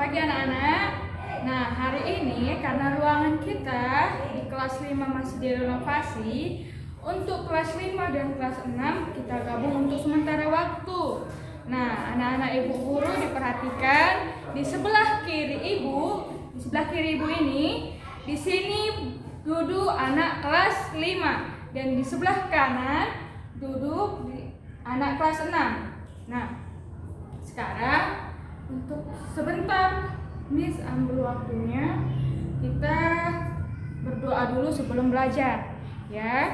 pagi anak-anak. Nah, hari ini karena ruangan kita di kelas 5 masih direnovasi, untuk kelas 5 dan kelas 6 kita gabung untuk sementara waktu. Nah, anak-anak ibu guru diperhatikan di sebelah kiri ibu, ini, di sini duduk anak kelas 5 dan di sebelah kanan duduk anak kelas 6. Nah, sekarang untuk sebentar Miss ambil waktunya, kita berdoa dulu sebelum belajar, ya.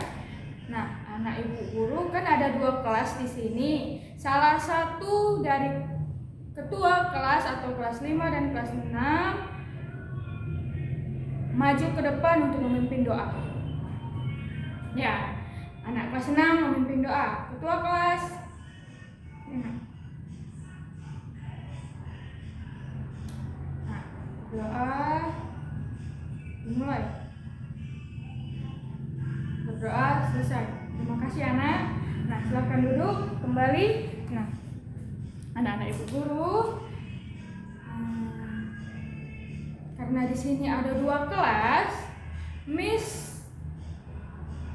Nah, anak ibu guru kan ada 2 kelas di sini. Salah satu dari ketua kelas atau kelas 5 dan kelas 6 maju ke depan untuk memimpin doa. Ya, anak kelas 6 memimpin doa. Ketua kelas. Doa dimulai. Berdoa selesai. Terima kasih anak. Nah, silakan duduk kembali. Nah, anak-anak ibu guru, karena di sini ada 2 kelas, Miss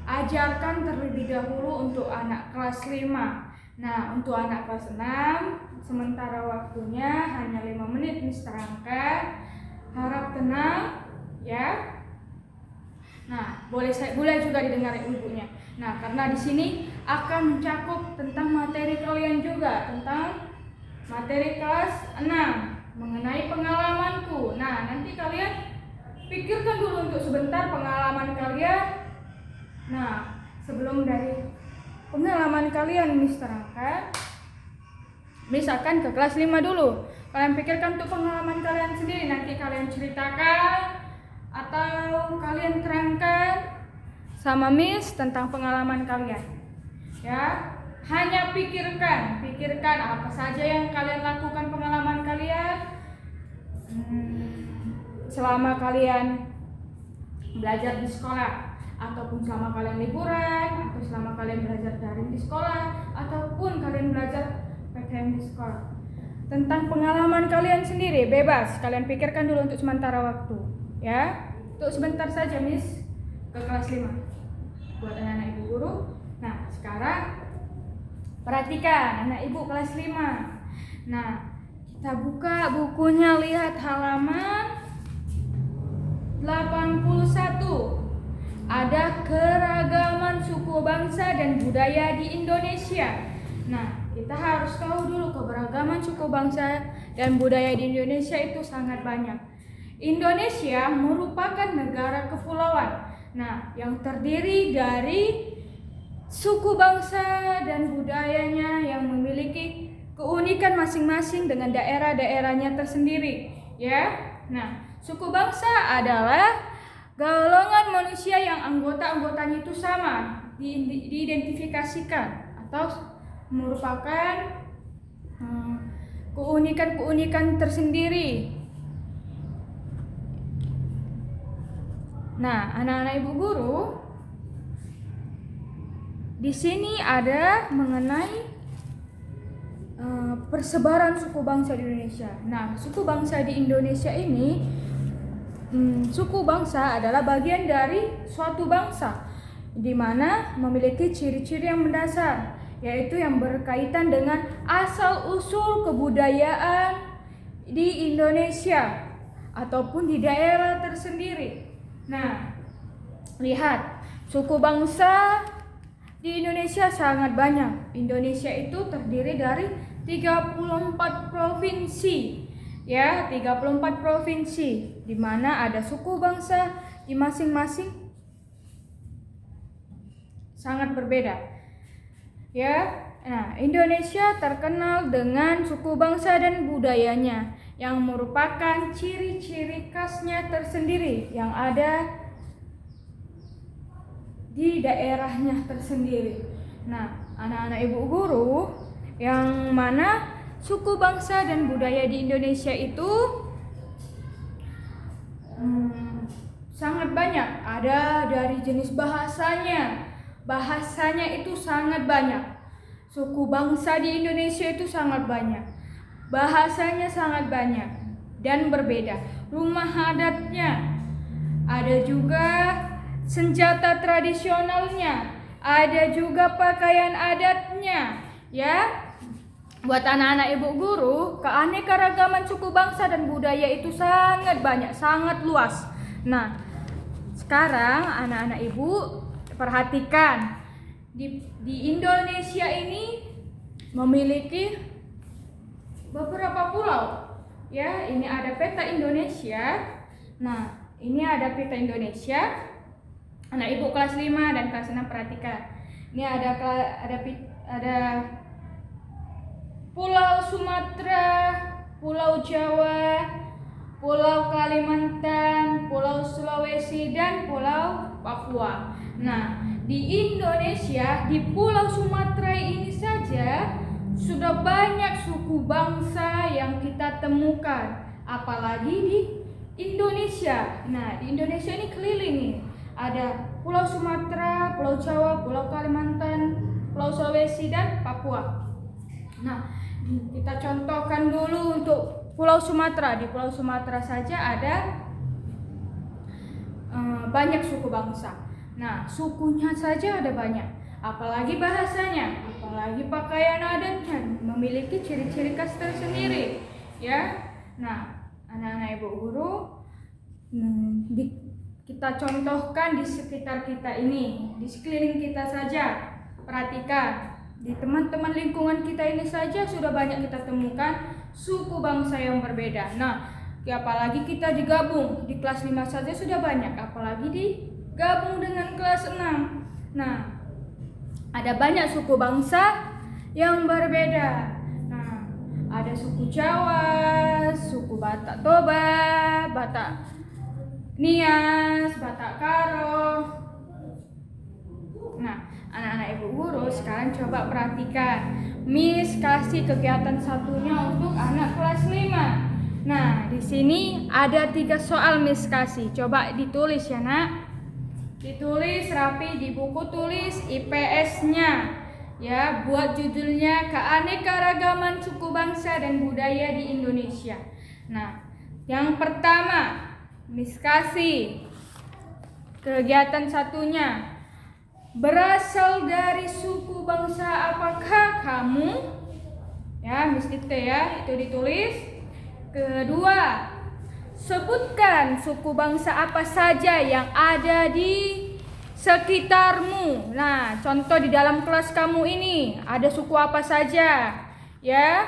ajarkan terlebih dahulu untuk anak kelas 5. Nah, untuk anak kelas 6 sementara waktunya hanya 5 menit Miss terangkan. Harap tenang, ya. Nah, boleh juga didengar ibunya. Nah, karena di sini akan mencakup tentang materi kalian juga, tentang materi kelas 6 mengenai pengalamanku. Nah, nanti kalian pikirkan dulu untuk sebentar pengalaman kalian. Nah, sebelum dari pengalaman kalian Miss terangkan, Miss akan ke kelas 5 dulu. Kalian pikirkan untuk pengalaman kalian sendiri, nanti kalian ceritakan atau kalian terangkan sama Miss tentang pengalaman kalian. Ya, hanya pikirkan apa saja yang kalian lakukan pengalaman kalian selama kalian belajar di sekolah, ataupun selama kalian liburan, atau selama kalian belajar daring di sekolah, ataupun kalian belajar PTM di sekolah. Tentang pengalaman kalian sendiri, bebas. Kalian pikirkan dulu untuk sementara waktu, ya. Untuk sebentar saja Miss ke kelas 5 buat anak-anak ibu guru. Nah, sekarang perhatikan anak ibu kelas 5. Nah, kita buka bukunya, lihat halaman 81. Ada keragaman suku bangsa dan budaya di Indonesia. Nah, kita harus tahu dulu keberagaman suku bangsa dan budaya di Indonesia itu sangat banyak. Indonesia merupakan negara kepulauan. Nah, yang terdiri dari suku bangsa dan budayanya yang memiliki keunikan masing-masing dengan daerah-daerahnya tersendiri, ya. Nah, suku bangsa adalah golongan manusia yang anggota-anggotanya itu sama, diidentifikasikan atau merupakan keunikan-keunikan tersendiri. Nah, anak-anak ibu guru, di sini ada mengenai persebaran suku bangsa di Indonesia. Nah, suku bangsa di Indonesia ini, suku bangsa adalah bagian dari suatu bangsa, di mana memiliki ciri-ciri yang mendasar, yaitu yang berkaitan dengan asal-usul kebudayaan di Indonesia ataupun di daerah tersendiri. Nah, lihat, suku bangsa di Indonesia sangat banyak. Indonesia itu terdiri dari 34 provinsi, ya, 34 provinsi, di mana ada suku bangsa di masing-masing sangat berbeda. Ya, nah, Indonesia terkenal dengan suku bangsa dan budayanya yang merupakan ciri-ciri khasnya tersendiri yang ada di daerahnya tersendiri. Nah, anak-anak ibu guru, yang mana suku bangsa dan budaya di Indonesia itu sangat banyak. Ada dari jenis bahasanya itu sangat banyak. Suku bangsa di Indonesia itu sangat banyak. Bahasanya sangat banyak. dan berbeda. Rumah adatnya, ada juga senjata tradisionalnya, ada juga pakaian adatnya, ya. Buat anak-anak ibu guru, keanekaragaman suku bangsa dan budaya itu sangat banyak, sangat luas. Nah, sekarang anak-anak ibu perhatikan, di Indonesia ini memiliki beberapa pulau. Ya, ini ada peta Indonesia. Nah, ini ada peta Indonesia. Anak ibu kelas 5 dan kelas 6 perhatikan. Ini ada Pulau Sumatera, Pulau Jawa, Pulau Kalimantan, Pulau Sulawesi, dan Pulau Papua. Nah, di Indonesia, di Pulau Sumatera ini saja sudah banyak suku bangsa yang kita temukan, apalagi di Indonesia. Nah, di Indonesia ini keliling nih. Ada Pulau Sumatera, Pulau Jawa, Pulau Kalimantan, Pulau Sulawesi, dan Papua. Nah, kita contohkan dulu untuk Pulau Sumatera. Di Pulau Sumatera saja ada banyak suku bangsa. Nah, sukunya saja ada banyak, apalagi bahasanya, apalagi pakaian adatnya memiliki ciri-ciri khas tersendiri, ya. Nah, anak-anak ibu guru, kita contohkan di sekitar kita ini, di sekeliling kita saja. Perhatikan, di teman-teman lingkungan kita ini saja sudah banyak kita temukan suku bangsa yang berbeda. Nah, apalagi kita digabung di kelas 5 saja sudah banyak, apalagi digabung dengan kelas 6. Nah, ada banyak suku bangsa yang berbeda. Nah, ada suku Jawa, suku Batak Toba, Batak Nias, Batak Karo. Nah, anak-anak ibu guru sekarang coba perhatikan. Miss kasih kegiatan satunya untuk anak kelas 5. Nah, di sini ada 3 soal Miss kasih. Coba ditulis ya, Nak. Ditulis rapi di buku tulis IPS-nya. Ya, buat judulnya Keanekaragaman Suku Bangsa dan Budaya di Indonesia. Nah, yang pertama, Miss kasih kegiatan satunya. Berasal dari suku bangsa apakah kamu? Ya, Miss Dikte ya, itu ditulis. Kedua, sebutkan suku bangsa apa saja yang ada di sekitarmu. Nah, contoh di dalam kelas kamu ini ada suku apa saja? Ya,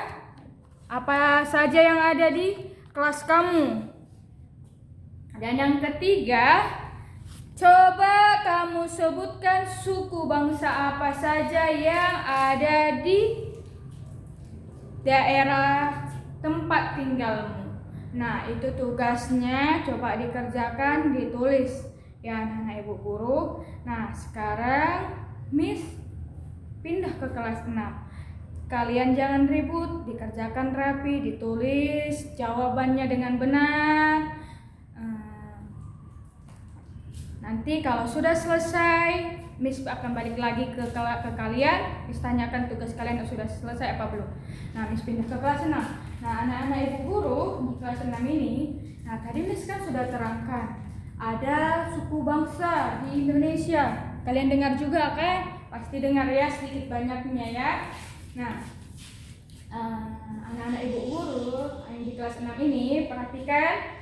apa saja yang ada di kelas kamu? Dan yang ketiga, coba kamu sebutkan suku bangsa apa saja yang ada di daerah tempat tinggalmu. Nah, itu tugasnya, coba dikerjakan, ditulis ya anak-anak ibu guru. Nah, sekarang Miss pindah ke kelas 6. Kalian jangan ribut, dikerjakan rapi, ditulis jawabannya dengan benar. Nanti kalau sudah selesai, Miss akan balik lagi ke kalian. Miss tanyakan tugas kalian sudah selesai apa belum. Nah, Miss pindah ke kelas 6. Nah, anak-anak ibu guru di kelas 6 ini, nah tadi Miss kan sudah terangkan ada suku bangsa di Indonesia. Kalian dengar juga kan? Pasti dengar ya, sedikit banyaknya ya. Nah, anak-anak ibu guru yang di kelas 6 ini perhatikan.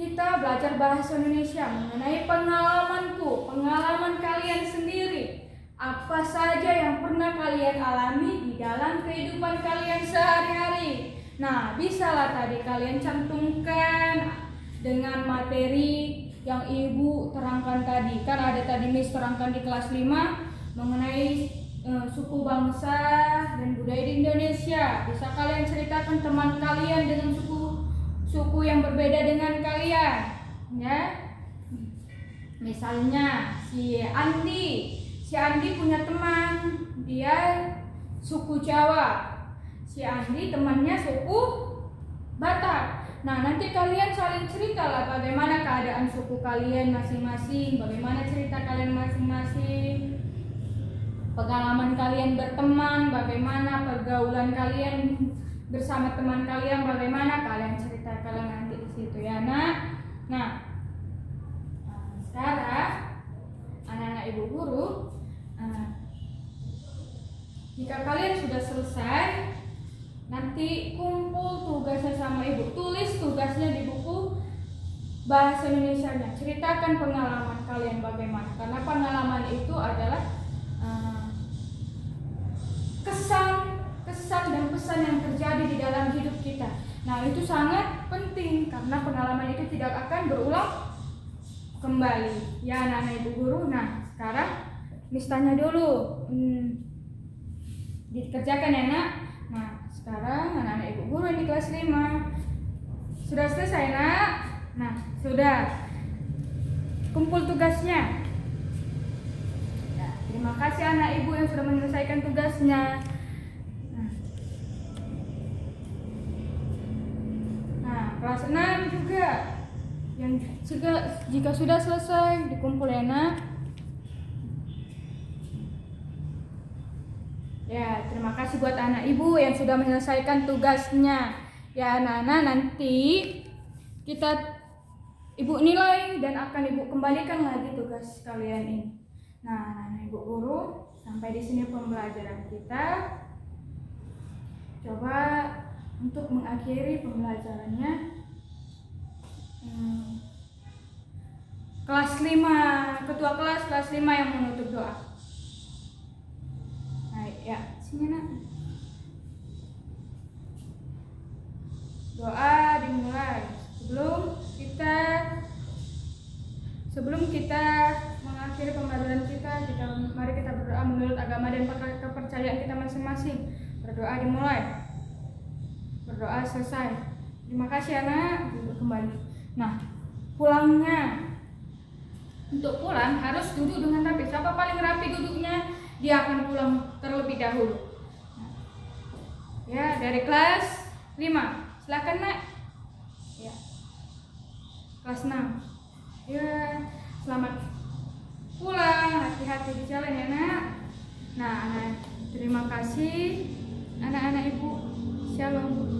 Kita belajar bahasa Indonesia mengenai pengalaman kalian sendiri. Apa saja yang pernah kalian alami di dalam kehidupan kalian sehari-hari. Nah, bisalah tadi kalian cantumkan dengan materi yang Ibu terangkan tadi. Kan ada tadi Miss terangkan di kelas 5 mengenai suku bangsa dan budaya di Indonesia. Bisa kalian ceritakan teman kalian dengan suku yang berbeda dengan kalian, ya. Misalnya si Andi punya teman, dia suku Jawa. Si Andi temannya suku Batak. Nah, nanti kalian saling ceritalah bagaimana keadaan suku kalian masing-masing, bagaimana cerita kalian masing-masing, pengalaman kalian berteman, bagaimana pergaulan kalian bersama teman kalian bagaimana, kalian ceritakan nanti di situ ya nak. Nah, sekarang anak-anak ibu guru, jika kalian sudah selesai, nanti kumpul tugasnya sama ibu, tulis tugasnya di buku bahasa Indonesianya, ceritakan pengalaman kalian bagaimana, karena pengalaman itu adalah kesan dan pesan yang terjadi di dalam hidup kita. Nah, itu sangat penting karena pengalaman itu tidak akan berulang kembali ya anak-anak ibu guru. Nah, sekarang Miss tanya dulu, dikerjakan ya nak. Nah, sekarang anak-anak ibu guru yang di kelas 5 sudah selesai nak. Nah, sudah kumpul tugasnya. Nah, terima kasih anak ibu yang sudah menyelesaikan tugasnya. Nah, kelas 6 juga yang jika sudah selesai dikumpul ya nak. Ya, terima kasih buat anak ibu yang sudah menyelesaikan tugasnya. Ya anak-anak, nanti ibu nilai dan akan ibu kembalikan lagi tugas kalian ini. Nah, anak-anak ibu guru, sampai di sini pembelajaran kita. Coba untuk mengakhiri pembelajarannya, kelas 5, ketua kelas 5 yang menutup doa. Nah, ya, sini nak. Doa dimulai. Sebelum kita mengakhiri pembelajaran kita, mari kita berdoa menurut agama dan kepercayaan kita masing-masing. Berdoa dimulai. Berdoa selesai. Terima kasih anak. Duduk kembali. Nah, pulangnya. Untuk pulang harus duduk dengan rapi. Siapa paling rapi duduknya, dia akan pulang terlebih dahulu. Ya, dari kelas 5. Silakan nak. Ya. Kelas 6. Ya, selamat pulang, hati-hati di jalan ya nak. Nah, terima kasih anak-anak ibu. Shalom.